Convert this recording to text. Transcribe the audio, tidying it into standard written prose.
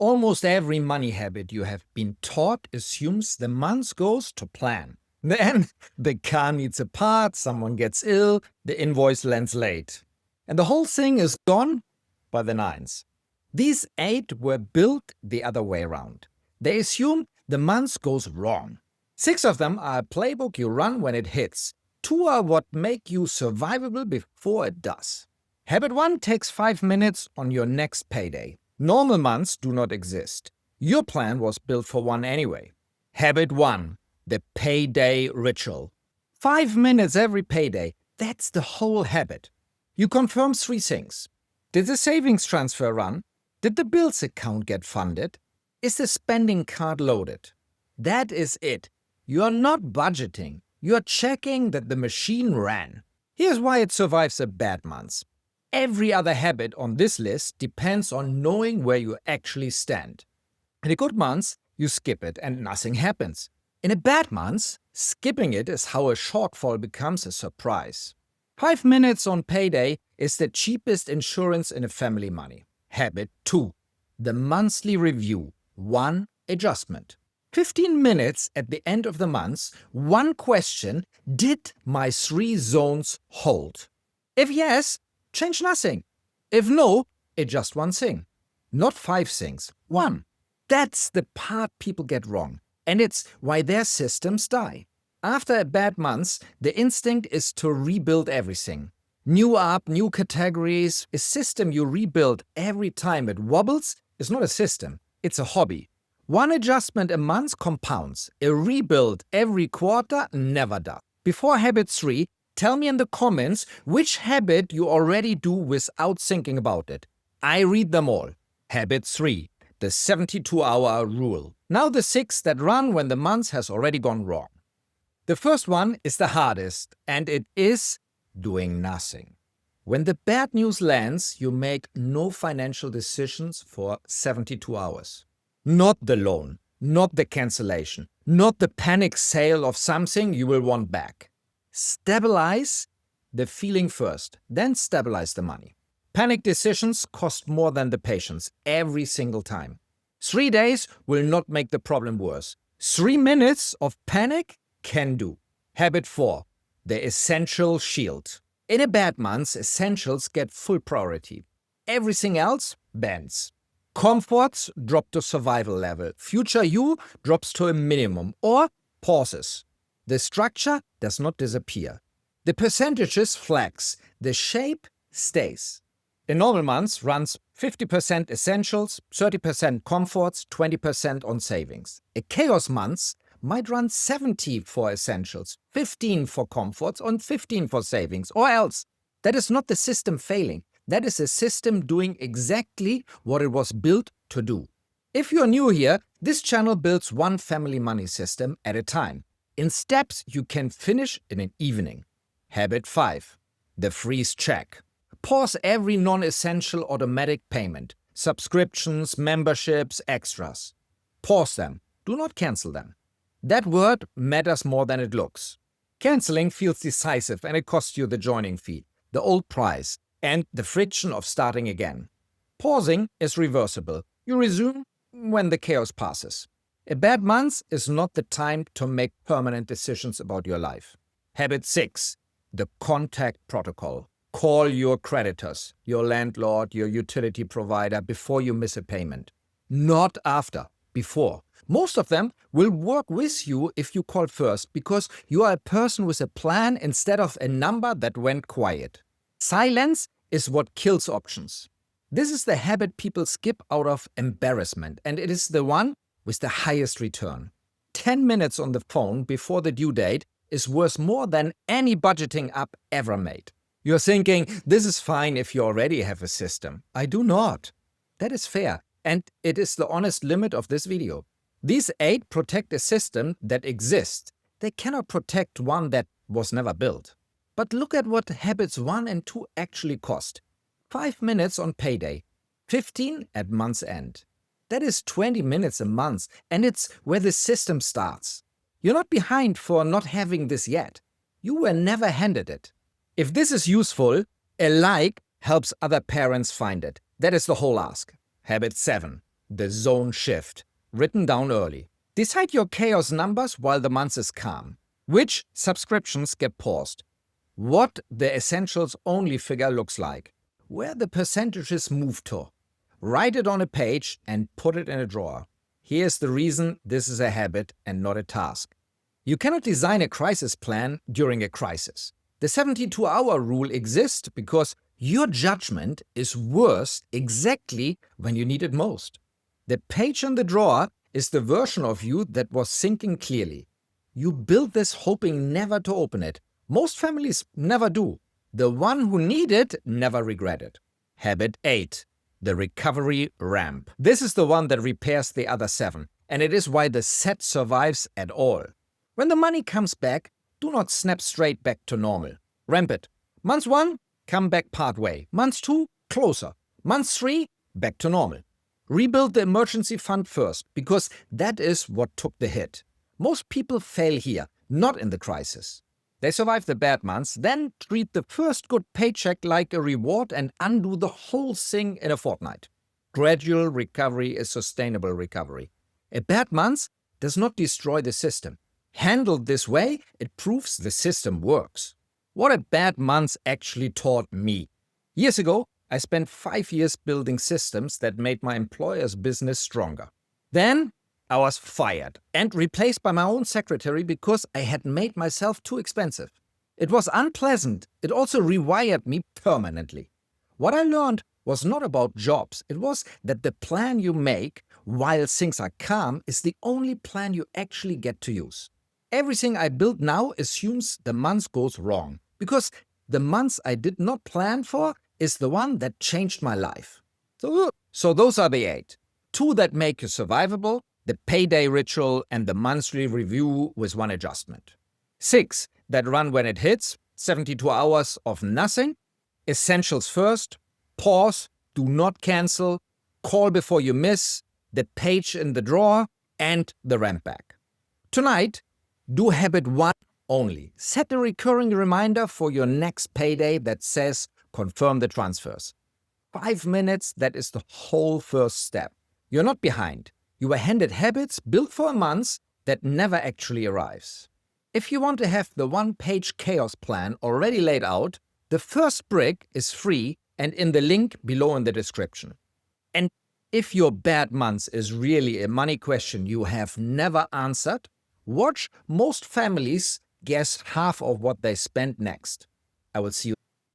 Almost every money habit you have been taught assumes the month goes to plan. Then the car needs a part, someone gets ill, the invoice lands late. And the whole thing is gone by the nines. These 8 were built the other way around. They assume the month goes wrong. 6 of them are a playbook you run when it hits. 2 are what make you survivable before it does. Habit 1 takes 5 minutes on your next payday. Normal months do not exist. Your plan was built for one anyway. Habit 1, the payday ritual. 5 minutes every payday. That's the whole habit. You confirm 3 things. Did the savings transfer run? Did the bills account get funded? Is the spending card loaded? That is it. You are not budgeting. You are checking that the machine ran. Here's why it survives a bad month. Every other habit on this list depends on knowing where you actually stand. In a good month, you skip it and nothing happens. In a bad month, skipping it is how a shortfall becomes a surprise. 5 minutes on payday is the cheapest insurance in a family money. Habit 2. The monthly review. 1 adjustment. 15 minutes at the end of the month, 1 question: did my 3 zones hold? If yes, change nothing. If no, adjust 1 thing. Not 5 things, 1. That's the part people get wrong, and it's why their systems die. After a bad month, the instinct is to rebuild everything. New app, new categories. A system you rebuild every time it wobbles is not a system, it's a hobby. 1 adjustment a month compounds. A rebuild every quarter never does. Before habit 3, tell me in the comments which habit you already do without thinking about it. I read them all. Habit 3, the 72-hour rule. Now the 6 that run when the month has already gone wrong. The first one is the hardest, and it is doing nothing. When the bad news lands, you make no financial decisions for 72 hours. Not the loan, not the cancellation, not the panic sale of something you will want back. Stabilize the feeling first, then stabilize the money. Panic decisions cost more than the patience every single time. 3 days will not make the problem worse. 3 minutes of panic can do. Habit 4, the essential shield. In a bad month, essentials get full priority. Everything else bends. Comforts drop to survival level. Future you drops to a minimum or pauses. The structure does not disappear. The percentages flex. The shape stays. In normal months runs 50% essentials, 30% comforts, 20% on savings. A chaos month might run 70 for essentials, 15 for comforts, and 15 for savings, or else. That is not the system failing. That is a system doing exactly what it was built to do. If you're new here, this channel builds one family money system at a time, in steps you can finish in an evening. Habit 5, the freeze check. Pause every non-essential automatic payment, subscriptions, memberships, extras. Pause them. Do not cancel them. That word matters more than it looks. Canceling feels decisive and it costs you the joining fee, the old price, and the friction of starting again. Pausing is reversible. You resume when the chaos passes. A bad month is not the time to make permanent decisions about your life. Habit 6, the contact protocol. Call your creditors, your landlord, your utility provider before you miss a payment. Not after, before. Most of them will work with you if you call first because you are a person with a plan instead of a number that went quiet. Silence is what kills options. This is the habit people skip out of embarrassment, and it is the one with the highest return. 10 minutes on the phone before the due date is worth more than any budgeting app ever made. You're thinking, this is fine if you already have a system. I do not. That is fair, and it is the honest limit of this video. These 8 protect a system that exists. They cannot protect one that was never built. But look at what habits 1 and 2 actually cost. 5 minutes on payday, 15 at month's end. That is 20 minutes a month, and it's where the system starts. You're not behind for not having this yet. You were never handed it. If this is useful, a like helps other parents find it. That is the whole ask. Habit 7, the zone shift, written down early. Decide your chaos numbers while the month is calm. Which subscriptions get paused? What the essentials only figure looks like. Where the percentages move to. Write it on a page and put it in a drawer. Here's the reason this is a habit and not a task. You cannot design a crisis plan during a crisis. The 72-hour rule exists because your judgment is worst exactly when you need it most. The page in the drawer is the version of you that was thinking clearly. You built this hoping never to open it. Most families never do. The one who need it never regret it. Habit 8. The recovery ramp. This is the one that repairs the other 7, and it is why the set survives at all. When the money comes back, do not snap straight back to normal. Ramp it. Month 1, come back part way. Month 2, closer. Month 3, back to normal. Rebuild the emergency fund first, because that is what took the hit. Most people fail here, not in the crisis. They survive the bad months, then treat the first good paycheck like a reward and undo the whole thing in a fortnight. Gradual recovery is sustainable recovery. A bad month does not destroy the system. Handled this way, it proves the system works. What a bad month actually taught me. Years ago, I spent 5 years building systems that made my employer's business stronger. Then I was fired and replaced by my own secretary because I had made myself too expensive. It was unpleasant. It also rewired me permanently. What I learned was not about jobs. It was that the plan you make while things are calm is the only plan you actually get to use. Everything I build now assumes the month goes wrong because the month I did not plan for is the one that changed my life. So those are the 8. 2 that make you survivable, the payday ritual, and the monthly review with 1 adjustment. 6 that run when it hits, 72 hours of nothing, essentials first, pause, do not cancel, call before you miss, the page in the drawer, and the ramp back. Tonight, do habit 1 only. Set a recurring reminder for your next payday that says confirm the transfers. 5 minutes, that is the whole first step. You're not behind. You were handed habits built for a month that never actually arrives. If you want to have the 1-page chaos plan already laid out, the first brick is free and in the link below in the description. And if your bad month is really a money question you have never answered, watch most families guess half of what they spend next. I will see you